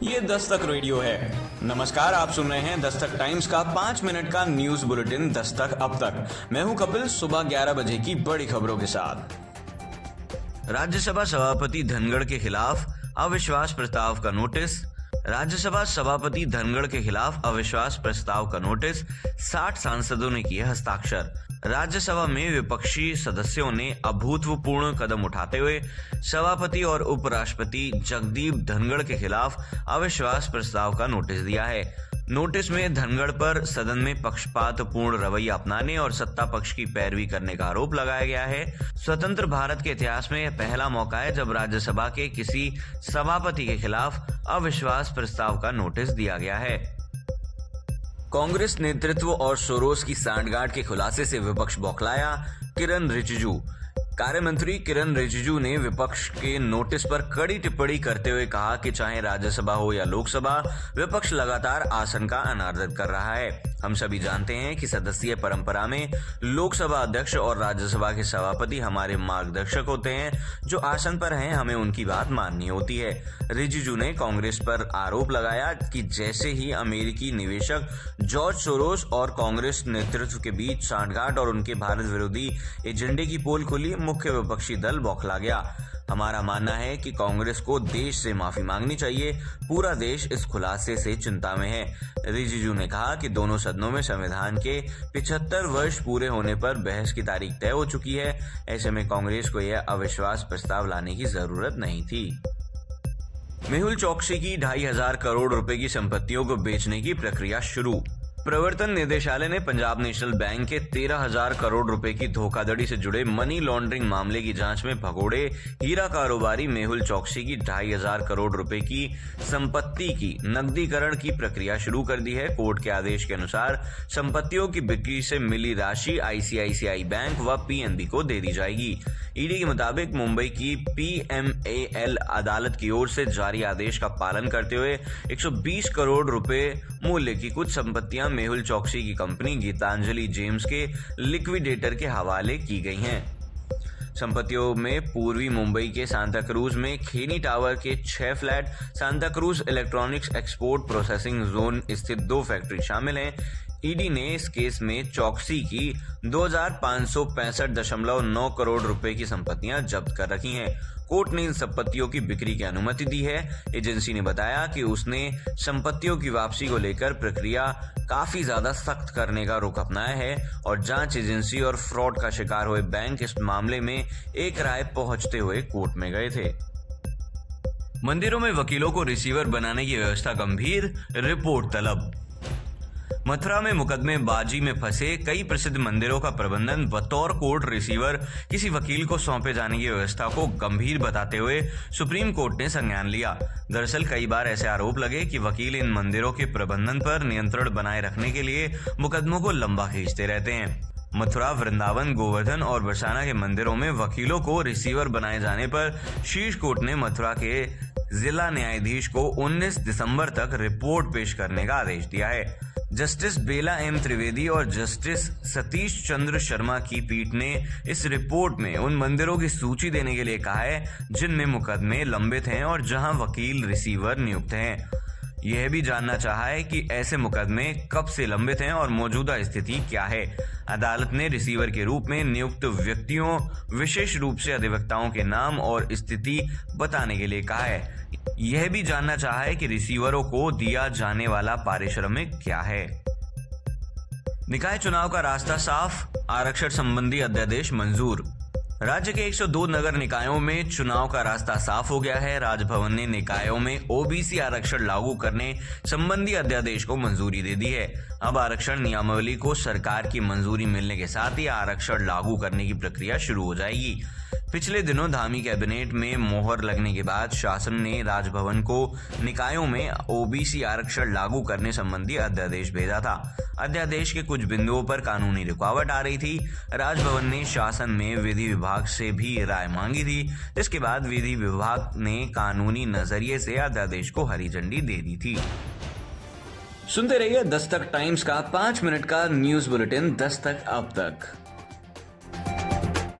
ये दस्तक रेडियो है। नमस्कार, आप सुन रहे हैं दस्तक टाइम्स का 5 मिनट का न्यूज बुलेटिन दस्तक अब तक। मैं हूं कपिल। सुबह 11 बजे की बड़ी खबरों के साथ। राज्यसभा सभापति धनखड़ के खिलाफ अविश्वास प्रस्ताव का नोटिस। राज्यसभा सभापति धनखड़ के खिलाफ अविश्वास प्रस्ताव का नोटिस 60 सांसदों ने किए हस्ताक्षर। राज्यसभा में विपक्षी सदस्यों ने अभूतपूर्व कदम उठाते हुए सभापति और उपराष्ट्रपति जगदीप धनखड़ के खिलाफ अविश्वास प्रस्ताव का नोटिस दिया है। नोटिस में धनखड़ पर सदन में पक्षपातपूर्ण रवैया अपनाने और सत्ता पक्ष की पैरवी करने का आरोप लगाया गया है। स्वतंत्र भारत के इतिहास में यह पहला मौका है जब राज्यसभा के किसी सभापति के खिलाफ अविश्वास प्रस्ताव का नोटिस दिया गया है। कांग्रेस नेतृत्व और सोरोस की सांठगांठ के खुलासे से विपक्ष बौखलाया। किरण रिजिजू। कार्य मंत्री किरण रिजिजू ने विपक्ष के नोटिस पर कड़ी टिप्पणी करते हुए कहा कि चाहे राज्यसभा हो या लोकसभा, विपक्ष लगातार आसन का अनादर कर रहा है। हम सभी जानते हैं कि सदस्यीय परंपरा में लोकसभा अध्यक्ष और राज्यसभा के सभापति हमारे मार्गदर्शक होते हैं। जो आसन पर हैं, हमें उनकी बात माननी होती है। रिजिजू ने कांग्रेस पर आरोप लगाया कि जैसे ही अमेरिकी निवेशक जॉर्ज सोरोस और कांग्रेस नेतृत्व के बीच सांठगांठ और उनके भारत विरोधी एजेंडे की पोल खुली, मुख्य विपक्षी दल बौखला गया। हमारा मानना है कि कांग्रेस को देश से माफी मांगनी चाहिए। पूरा देश इस खुलासे से चिंता में है। रिजिजू ने कहा कि दोनों सदनों में संविधान के 75 वर्ष पूरे होने पर बहस की तारीख तय हो चुकी है। ऐसे में कांग्रेस को यह अविश्वास प्रस्ताव लाने की जरूरत नहीं थी। मेहुल चोकसी की 2,500 करोड़ रुपए की संपत्तियों को बेचने की प्रक्रिया शुरू। प्रवर्तन निदेशालय ने पंजाब नेशनल बैंक के 13,000 करोड़ रुपए की धोखाधड़ी से जुड़े मनी लॉन्ड्रिंग मामले की जांच में भगोड़े हीरा कारोबारी मेहुल चोकसी की 2,500 करोड़ रुपए की संपत्ति की नकदीकरण की प्रक्रिया शुरू कर दी है। कोर्ट के आदेश के अनुसार संपत्तियों की बिक्री से मिली राशि आईसीआईसीआई बैंक व पीएनबी को दे दी जाएगी। ईडी के मुताबिक मुंबई की पीएमएल अदालत की ओर से जारी आदेश का पालन करते हुए 120 करोड़ रुपए मूल्य की कुछ संपत्तियां मेहुल चोकसी की कंपनी गीतांजलि जेम्स के लिक्विडेटर के हवाले की गई हैं। संपत्तियों में पूर्वी मुंबई के सांता क्रूज में खेनी टावर के 6 flat, Santa cruise electronics export processing zone स्थित 2 फैक्ट्री शामिल हैं। ईडी ने इस केस में चौकसी की 2,565.9 करोड़ रुपए की संपत्तियां जब्त कर रखी हैं। कोर्ट ने इन संपत्तियों की बिक्री की अनुमति दी है। एजेंसी ने बताया कि उसने संपत्तियों की वापसी को लेकर प्रक्रिया काफी ज्यादा सख्त करने का रुख अपनाया है और जांच एजेंसी और फ्रॉड का शिकार हुए बैंक इस मामले में एक राय पहुंचते हुए कोर्ट में गए थे। मंदिरों में वकीलों को रिसीवर बनाने की व्यवस्था गंभीर, रिपोर्ट तलब। मथुरा में मुकदमेबाजी में फंसे कई प्रसिद्ध मंदिरों का प्रबंधन बतौर कोर्ट रिसीवर किसी वकील को सौंपे जाने की व्यवस्था को गंभीर बताते हुए सुप्रीम कोर्ट ने संज्ञान लिया। दरअसल कई बार ऐसे आरोप लगे कि वकील इन मंदिरों के प्रबंधन पर नियंत्रण बनाए रखने के लिए मुकदमों को लंबा खींचते रहते हैं। मथुरा, वृंदावन, गोवर्धन और बरसाना के मंदिरों में वकीलों को रिसीवर बनाए जाने पर शीर्ष कोर्ट ने मथुरा के जिला न्यायाधीश को 19 दिसंबर तक रिपोर्ट पेश करने का आदेश दिया है। जस्टिस बेला एम त्रिवेदी और जस्टिस सतीश चंद्र शर्मा की पीठ ने इस रिपोर्ट में उन मंदिरों की सूची देने के लिए कहा है जिनमें मुकदमे लंबित हैं और जहां वकील रिसीवर नियुक्त हैं। यह भी जानना चाहा है कि ऐसे मुकदमे कब से लंबित हैं और मौजूदा स्थिति क्या है। अदालत ने रिसीवर के रूप में नियुक्त व्यक्तियों, विशेष रूप से अधिवक्ताओं के नाम और स्थिति बताने के लिए कहा है। यह भी जानना चाहा है कि रिसीवरों को दिया जाने वाला पारिश्रमिक क्या है। निकाय चुनाव का रास्ता साफ, आरक्षण संबंधी अध्यादेश मंजूर। राज्य के 102 नगर निकायों में चुनाव का रास्ता साफ हो गया है। राजभवन ने निकायों में ओबीसी आरक्षण लागू करने संबंधी अध्यादेश को मंजूरी दे दी है। अब आरक्षण नियमावली को सरकार की मंजूरी मिलने के साथ ही आरक्षण लागू करने की प्रक्रिया शुरू हो जाएगी। पिछले दिनों धामी कैबिनेट में मोहर लगने के बाद शासन ने राजभवन को निकायों में ओबीसी आरक्षण लागू करने संबंधी अध्यादेश भेजा था। अध्यादेश के कुछ बिंदुओं पर कानूनी रुकावट आ रही थी। राजभवन ने शासन में विधि विभाग से भी राय मांगी थी, जिसके बाद विधि विभाग ने कानूनी नजरिए से अध्यादेश को हरी झंडी दे दी थी। सुनते रहिए दस्तक टाइम्स का 5 मिनट का न्यूज बुलेटिन दस्तक अब तक।